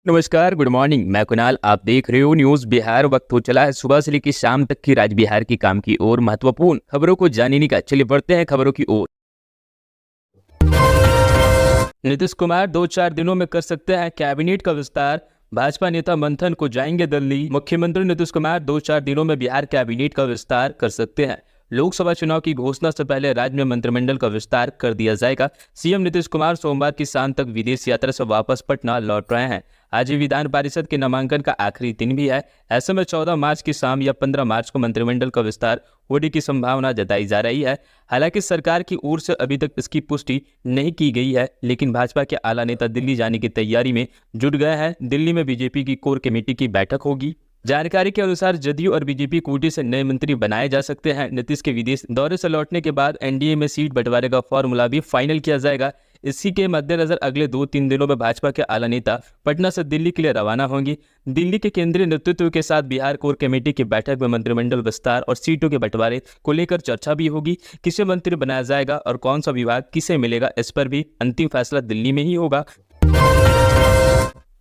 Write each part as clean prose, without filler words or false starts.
नमस्कार, good morning. मैं कुणाल, आप देख रहे हो न्यूज़ बिहार। वक्त हो चला है सुबह से लेकर शाम तक की राज्य बिहार की काम की ओर महत्वपूर्ण खबरों को जानने का। चलिए बढ़ते हैं खबरों की ओर। नीतीश कुमार 2-4 दिनों में कर सकते हैं कैबिनेट का विस्तार। भाजपा नेता मंथन को जाएंगे दिल्ली। मुख्यमंत्री नीतीश कुमार 2-4 दिनों में बिहार कैबिनेट का विस्तार कर सकते हैं। लोकसभा चुनाव की घोषणा से पहले राज्य में मंत्रिमंडल का विस्तार कर दिया जाएगा। सीएम नीतीश कुमार सोमवार की शाम तक विदेश यात्रा से वापस पटना लौट रहे हैं। आज ही विधान परिषद के नामांकन का आखिरी दिन भी है। ऐसे में 14 मार्च की शाम या 15 मार्च को मंत्रिमंडल का विस्तार होने की संभावना जताई जा रही है। हालांकि सरकार की ओर से अभी तक इसकी पुष्टि नहीं की गई है, लेकिन भाजपा के आला नेता दिल्ली जाने की तैयारी में जुट गए हैं। दिल्ली में बीजेपी की कोर कमेटी की बैठक होगी। जानकारी के अनुसार जदयू और बीजेपी कोटे से नए मंत्री बनाए जा सकते हैं। नीतीश के विदेश दौरे से लौटने के बाद एनडीए में सीट बंटवारे का फॉर्मूला भी फाइनल किया जाएगा। इसी के मद्देनजर अगले 2-3 दिनों में भाजपा के आला नेता पटना से दिल्ली के लिए रवाना होंगे। दिल्ली के केंद्रीय नेतृत्व के साथ बिहार कोर कमेटी की बैठक में मंत्रिमंडल विस्तार और सीटों के बंटवारे को लेकर चर्चा भी होगी। किसे मंत्री बनाया जाएगा और कौन सा विभाग किसे मिलेगा, इस पर भी अंतिम फैसला दिल्ली में ही होगा।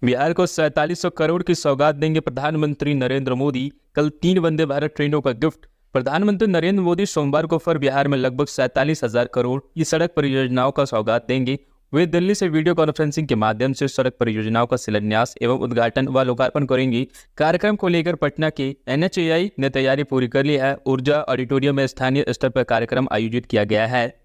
बिहार को 4700 करोड़ की सौगात देंगे प्रधानमंत्री नरेंद्र मोदी। कल 3 वंदे भारत ट्रेनों का गिफ्ट। प्रधानमंत्री नरेंद्र मोदी सोमवार को फिर बिहार में लगभग 47,000 करोड़ की सड़क परियोजनाओं का सौगात देंगे। वे दिल्ली से वीडियो कॉन्फ्रेंसिंग के माध्यम से सड़क परियोजनाओं का शिलान्यास एवं उद्घाटन व लोकार्पण करेंगे। कार्यक्रम को लेकर पटना के NHAI ने तैयारी पूरी कर ली है। ऊर्जा ऑडिटोरियम में स्थानीय स्तर पर कार्यक्रम आयोजित किया गया है।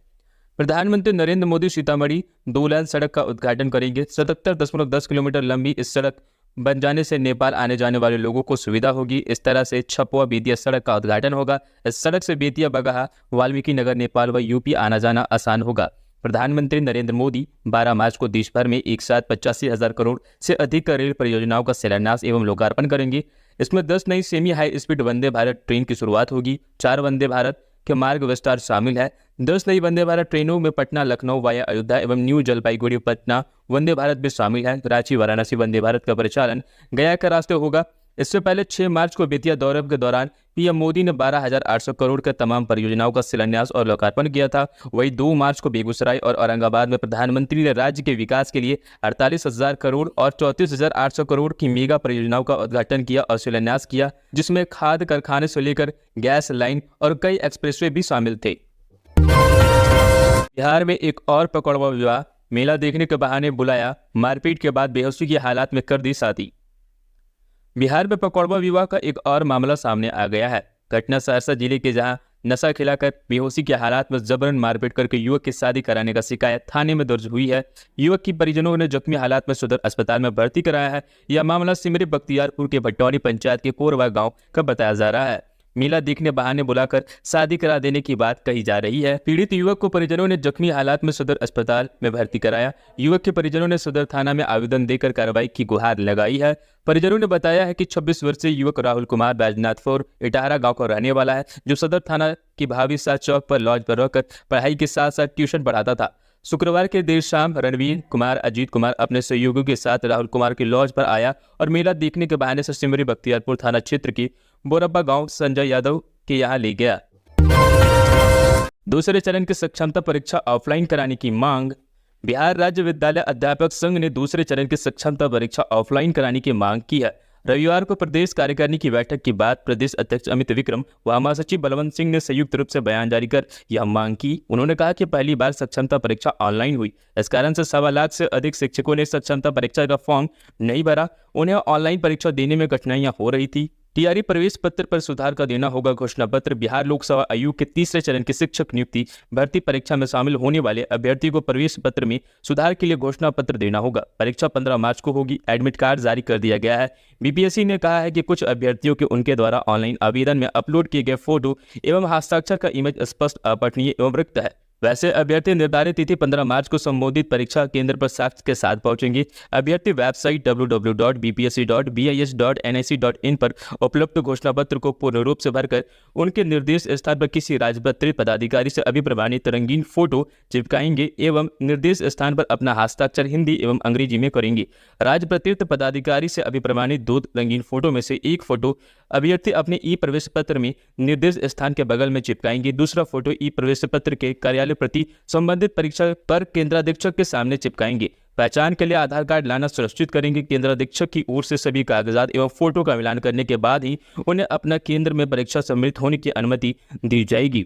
प्रधानमंत्री नरेंद्र मोदी सीतामढ़ी 2 लेन सड़क का उद्घाटन करेंगे। 77.10 किलोमीटर लंबी इस सड़क बन जाने से नेपाल आने जाने वाले लोगों को सुविधा होगी। इस तरह से छपवा बेतिया सड़क का उद्घाटन होगा। इस सड़क से बेतिया, बगहा, वाल्मीकि नगर, नेपाल व यूपी आना जाना आसान होगा। प्रधानमंत्री नरेंद्र मोदी 12 मार्च को देश भर में एक साथ 85,000 करोड़ से अधिक का रेल परियोजनाओं का शिलान्यास एवं लोकार्पण करेंगे। इसमें 10 नई semi high speed Vande Bharat train की शुरुआत होगी। 4 वंदे भारत के मार्ग विस्तार शामिल है। 10 नई वंदे भारत ट्रेनों में पटना लखनऊ वाया अयोध्या एवं न्यू जलपाईगुड़ी पटना वंदे भारत भी शामिल है। रांची वाराणसी वंदे भारत का परिचालन गया के रास्ते होगा। इससे पहले 6 मार्च को बेतिया दौरे के दौरान पीएम मोदी ने 12,800 करोड़ के तमाम परियोजनाओं का शिलान्यास और लोकार्पण किया था। वहीं 2 मार्च को बेगूसराय और औरंगाबाद में प्रधानमंत्री ने राज्य के विकास के लिए 48,000 करोड़ और 34,800 करोड़ की मेगा परियोजनाओं का उद्घाटन किया और शिलान्यास किया, जिसमें खाद कारखाने से लेकर गैस लाइन और कई एक्सप्रेसवे भी शामिल थे। बिहार में एक और पकड़वा विवाह। मेला देखने के बहाने बुलाया, मारपीट के बाद बेहोशी की हालात में कर दी शादी। बिहार में पकड़वा विवाह का एक और मामला सामने आ गया है। घटना सहरसा जिले के, जहां नशा खिलाकर बेहोशी के हालात में जबरन मारपीट करके युवक की शादी कराने का शिकायत थाने में दर्ज हुई है। युवक की परिजनों ने जख्मी हालात में सदर अस्पताल में भर्ती कराया है। यह मामला सिमरी बख्तियारपुर के भटौनी पंचायत के कोरवा गांव का बताया जा रहा है। मेला देखने बहाने बुलाकर शादी करा देने की बात कही जा रही है। पीड़ित युवक को परिजनों ने जख्मी हालात में सदर अस्पताल में भर्ती कराया। युवक के परिजनों ने सदर थाना में आवेदन देकर कार्रवाई की गुहार लगाई है। परिजनों ने बताया है कि 26 वर्षीय युवक राहुल कुमार बैजनाथपुर इटाहरा गांव का रहने वाला है, जो सदर थाना की भाभी साथ चौक पर लॉज पर रहकर पढ़ाई के साथ साथ ट्यूशन पढ़ाता था। शुक्रवार के देर शाम रणवीर कुमार अजीत कुमार अपने सहयोगियों के साथ राहुल कुमार की लॉज पर आया और मेला देखने के बहाने से सिमरी बख्तियारपुर थाना क्षेत्र की बोरब्बा गांव संजय यादव के यहां ले गया। दूसरे चरण की सक्षमता परीक्षा ऑफलाइन कराने की मांग। बिहार राज्य विद्यालय अध्यापक संघ ने दूसरे चरण की सक्षमता परीक्षा ऑफलाइन कराने की मांग की है। रविवार को प्रदेश कार्यकारिणी की बैठक के बाद प्रदेश अध्यक्ष अमित विक्रम व महासचिव बलवंत सिंह ने संयुक्त रूप से बयान जारी कर यह मांग की। उन्होंने कहा कि पहली बार सक्षमता परीक्षा ऑनलाइन हुई, इस कारण से 1.25 लाख से अधिक शिक्षकों ने सक्षमता परीक्षा का फॉर्म नहीं भरा। उन्हें ऑनलाइन परीक्षा देने में कठिनाइयां हो रही थी। टीआरई प्रवेश पत्र पर सुधार का देना होगा घोषणा पत्र। बिहार लोकसेवा आयोग के तीसरे चरण की शिक्षक नियुक्ति भर्ती परीक्षा में शामिल होने वाले अभ्यर्थी को प्रवेश पत्र में सुधार के लिए घोषणा पत्र देना होगा। परीक्षा 15 मार्च को होगी। एडमिट कार्ड जारी कर दिया गया है। बीपीएससी ने कहा है कि कुछ अभ्यर्थियों के उनके द्वारा ऑनलाइन आवेदन में अपलोड किए गए फोटो एवं हस्ताक्षर का इमेज स्पष्ट, अपठनीय एवं रिक्त है। वैसे अभ्यर्थी निर्धारित तिथि 15 मार्च को संबोधित परीक्षा केंद्र पर साक्ष्य के साथ पहुंचेंगे। अभ्यर्थी वेबसाइट www.bpsc.nic.in पर उपलब्ध घोषणा पत्र को पूर्ण रूप से भरकर उनके निर्देश स्थान पर किसी राजपत्रित पदाधिकारी से अभिप्रमाणित रंगीन फोटो चिपकाएंगे एवं निर्देश स्थान पर अपना हस्ताक्षर हिंदी एवं अंग्रेजी में करेंगे। राजपत्रित पदाधिकारी से अभिप्रमाणित 2 रंगीन फोटो में से एक फोटो अभ्यर्थी अपने ई प्रवेश पत्र में निर्देश स्थान के बगल में चिपकाएंगे। दूसरा फोटो ई प्रवेश पत्र के कार्यालय वाले प्रति संबंधित परीक्षा पर केंद्राधीक्षक के सामने चिपकाएंगे। पहचान के लिए आधार कार्ड लाना सुनिश्चित करेंगे। केंद्राधीक्षक की ओर से सभी कागजात एवं फोटो का मिलान करने के बाद ही उन्हें अपना केंद्र में परीक्षा सम्मिलित होने की अनुमति दी जाएगी।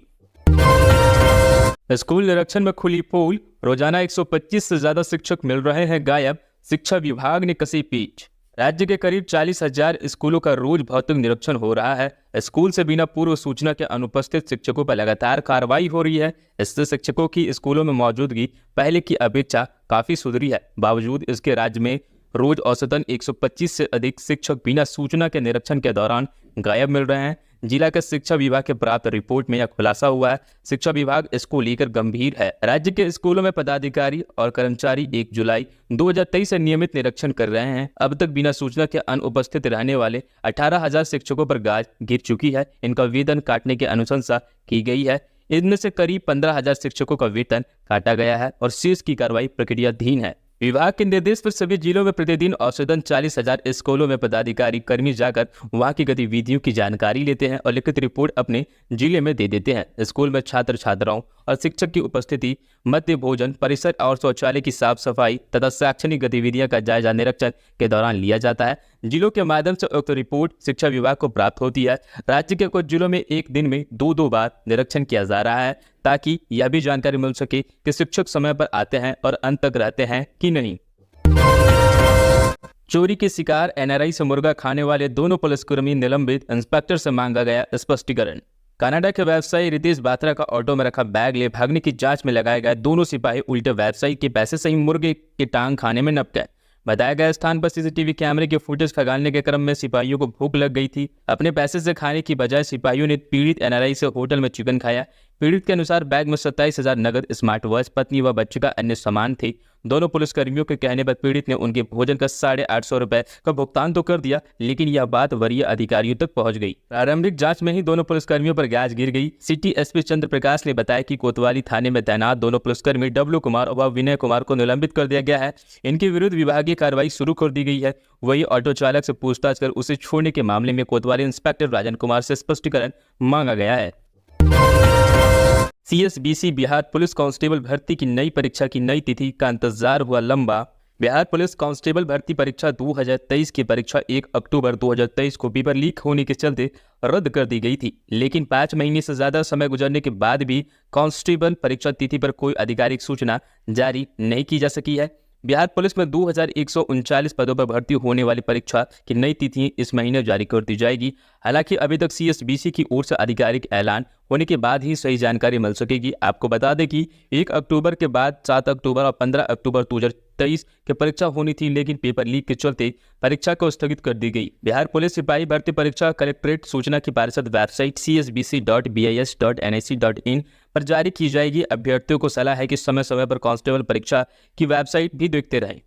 स्कूल निरीक्षण में खुली पोल, रोजाना 125 से ज्यादा शिक्षक मिल रहे हैं गायब, शिक्षा विभाग ने कसी पीछ। राज्य के करीब 40,000 स्कूलों का रोज भौतिक निरीक्षण हो रहा है। स्कूल से बिना पूर्व सूचना के अनुपस्थित शिक्षकों पर लगातार कार्रवाई हो रही है। इससे शिक्षकों की स्कूलों में मौजूदगी पहले की अपेक्षा काफी सुधरी है। बावजूद इसके राज्य में रोज औसतन 125 से अधिक शिक्षक बिना सूचना के निरीक्षण के दौरान गायब मिल रहे हैं। जिला के शिक्षा विभाग के प्राप्त रिपोर्ट में यह खुलासा हुआ है। शिक्षा विभाग इसको लेकर गंभीर है। राज्य के स्कूलों में पदाधिकारी और कर्मचारी 1 जुलाई 2023 से नियमित निरीक्षण कर रहे हैं। अब तक बिना सूचना के अनुपस्थित रहने वाले 18,000 शिक्षकों पर गाज गिर चुकी है। इनका वेतन काटने की अनुशंसा की गई है। इनमें से करीब 15,000 शिक्षकों का वेतन काटा गया है और शेष की कार्रवाई प्रक्रियाधीन है। विभाग के निर्देश पर सभी जिलों में प्रतिदिन औसतन 40,000 स्कूलों में पदाधिकारी कर्मी जाकर वहां की गतिविधियों की जानकारी लेते हैं और लिखित रिपोर्ट अपने जिले में दे देते हैं। स्कूल में छात्र छात्राओं और शिक्षक की उपस्थिति, मध्य भोजन, परिसर और शौचालय की साफ सफाई तथा शैक्षणिक गतिविधियों का जायजा निरीक्षण के दौरान लिया जाता है। जिलों के माध्यम से उक्त रिपोर्ट शिक्षा विभाग को प्राप्त होती है। राज्य के कुछ जिलों में एक दिन में 2-2 बार निरीक्षण किया जा रहा है ताकि यह भी जानकारी मिल सके कि शिक्षक समय पर आते हैं और अंत तक रहते हैं कि नहीं। चोरी के शिकार एनआरआई से मुर्गा खाने वाले दोनों पुलिसकर्मी निलंबित, इंस्पेक्टर से मांगा गया स्पष्टीकरण। कनाडा के व्यवसायी रितेश बात्रा का ऑटो में रखा बैग ले भागने की जांच में लगाए गए दोनों सिपाही उल्टे व्यवसायी के पैसे से ही मुर्गे की टांग खाने में नप गए। बताया गया स्थान पर सीसीटीवी कैमरे के फुटेज खंगालने के क्रम में सिपाहियों को भूख लग गई थी। अपने पैसे से खाने की बजाय सिपाहियों ने पीड़ित एनआरआई से होटल में चिकन खाया। पीड़ित के अनुसार बैग में 27,000 नगद, स्मार्ट वॉच, पत्नी व बच्चे का अन्य सामान थे। दोनों पुलिसकर्मियों के कहने पर पीड़ित ने उनके भोजन का 850 रुपए का भुगतान तो कर दिया, लेकिन यह बात वरीय अधिकारियों तक पहुंच गई। प्रारंभिक जांच में ही दोनों पुलिसकर्मियों पर गाज गिर गई। सिटी एसपी चंद्र प्रकाश ने बताया कि कोतवाली थाने में तैनात दोनों पुलिसकर्मी डब्लू कुमार व विनय कुमार को निलंबित कर दिया गया है। इनके विरुद्ध विभागीय कार्रवाई शुरू कर दी गई है। वही ऑटो चालक से पूछताछ कर उसे छोड़ने के मामले में कोतवाली इंस्पेक्टर राजन कुमार से स्पष्टीकरण मांगा गया है। सीएसबीसी बिहार पुलिस कांस्टेबल भर्ती की नई परीक्षा की नई तिथि का इंतजार हुआ लंबा। बिहार पुलिस कांस्टेबल भर्ती परीक्षा 2023 की परीक्षा 1 अक्टूबर 2023 को पेपर लीक होने के चलते रद्द कर दी गई थी, लेकिन 5 महीने से ज्यादा समय गुजरने के बाद भी कांस्टेबल परीक्षा तिथि पर कोई आधिकारिक सूचना जारी नहीं की जा सकी है। बिहार पुलिस में 2139 पदों पर भर्ती होने वाली परीक्षा की नई तिथि इस महीने जारी कर दी जाएगी। हालांकि अभी तक सीएसबीसी की ओर से आधिकारिक ऐलान होने के बाद ही सही जानकारी मिल सकेगी। आपको बता दें कि 1 अक्टूबर के बाद 7 अक्टूबर और 15 अक्टूबर 2023 की परीक्षा होनी थी, लेकिन पेपर लीक के चलते परीक्षा को स्थगित कर दी गई। बिहार पुलिस सिपाही भर्ती परीक्षा कलेक्ट्रेट सूचना की पार्षद वेबसाइट csbc.bis.nic.in पर जारी की जाएगी। अभ्यर्थियों को सलाह है कि समय समय पर कांस्टेबल परीक्षा की वेबसाइट भी देखते रहें।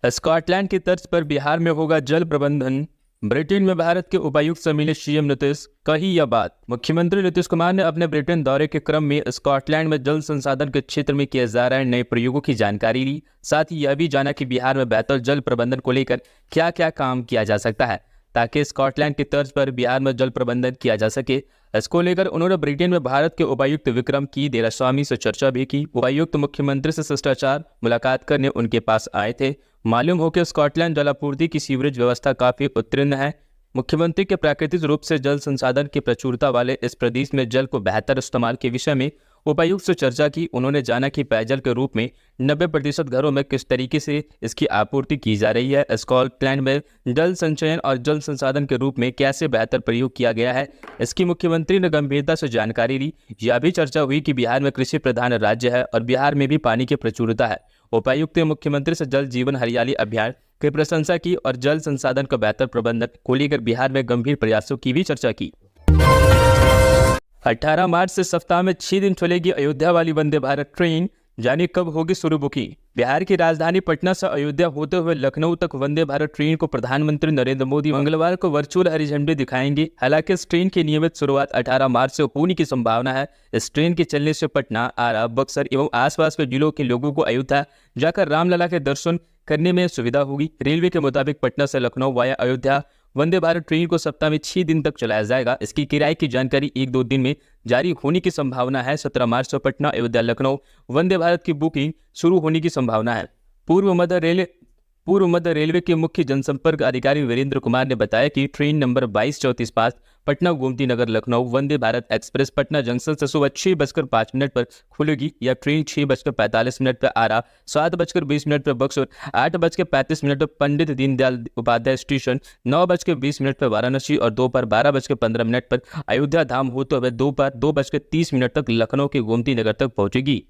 स्कॉटलैंड की तर्ज पर बिहार में होगा जल प्रबंधन। ब्रिटेन में भारत के उपायुक्त से मिले सीएम नीतीश, कही यह बात। मुख्यमंत्री नीतीश कुमार ने अपने ब्रिटेन दौरे के क्रम में स्कॉटलैंड में जल संसाधन के क्षेत्र में किए जा रहे नए प्रयोगों की जानकारी ली। साथ ही यह भी जाना कि बिहार में बेहतर जल प्रबंधन को लेकर क्या क्या काम किया जा सकता है ताकि स्कॉटलैंड की तर्ज पर बिहार में जल प्रबंधन किया जा सके। इसको लेकर उन्होंने ब्रिटेन में भारत के उपायुक्त विक्रम की देरास्वामी से चर्चा भी की। उपायुक्त मुख्यमंत्री से शिष्टाचार मुलाकात करने उनके पास आए थे। मालूम हो कि स्कॉटलैंड जलापूर्ति की सीवरेज व्यवस्था काफी उत्तीर्ण है। मुख्यमंत्री के प्राकृतिक रूप से जल संसाधन की प्रचुरता वाले इस प्रदेश में जल को बेहतर इस्तेमाल के विषय में उपायुक्त से चर्चा की। उन्होंने जाना कि पेयजल के रूप में 90% घरों में किस तरीके से इसकी आपूर्ति की जा रही है। स्कॉटलैंड में जल संचयन और जल संसाधन के रूप में कैसे बेहतर प्रयोग किया गया है, इसकी मुख्यमंत्री ने गंभीरता से जानकारी ली। यह भी चर्चा हुई कि बिहार में कृषि प्रधान राज्य है और बिहार में भी पानी की प्रचुरता है। उपायुक्त ने मुख्यमंत्री से जल जीवन हरियाली अभियान की प्रशंसा की और जल संसाधन का बेहतर प्रबंधन को लेकर बिहार में गंभीर प्रयासों की भी चर्चा की। 18 मार्च से सप्ताह में 6 दिन चलेगी अयोध्या वाली वंदे भारत ट्रेन, जाने कब होगी शुरू बुकिंग। बिहार की राजधानी पटना से अयोध्या होते हुए लखनऊ तक वंदे भारत ट्रेन को प्रधानमंत्री नरेंद्र मोदी मंगलवार को वर्चुअल हरी झंडी दिखाएंगे। हालांकि इस ट्रेन की नियमित शुरुआत 18 मार्च से होने की संभावना है। इस ट्रेन के चलने से पटना, आरा, बक्सर एवं आसपास के जिलों के लोगों को अयोध्या जाकर रामलला के दर्शन करने में सुविधा होगी। रेलवे के मुताबिक पटना से लखनऊ वाया अयोध्या वंदे भारत ट्रेन को सप्ताह में 6 दिन तक चलाया जाएगा। इसकी किराए की जानकारी 1-2 दिन में जारी होने की संभावना है। 17 मार्च से पटना, अयोध्या, लखनऊ वंदे भारत की बुकिंग शुरू होने की संभावना है। पूर्व मध्य रेलवे के मुख्य जनसंपर्क अधिकारी वीरेंद्र कुमार ने बताया कि train number 2234 Patna Gomti Nagar Lucknow Vande Bharat express Patna junction से सुबह 6:05 पर खुलेगी। यह ट्रेन 6:45 पर आरा, 7:20 पर बक्सर, 8:35 पर पंडित दीनदयाल उपाध्याय स्टेशन, 9:20 पर वाराणसी और दोपहर 12:15 पर अयोध्या धाम होते हुए दोपहर 2:30 तक लखनऊ के गोमती नगर तक पहुंचेगी।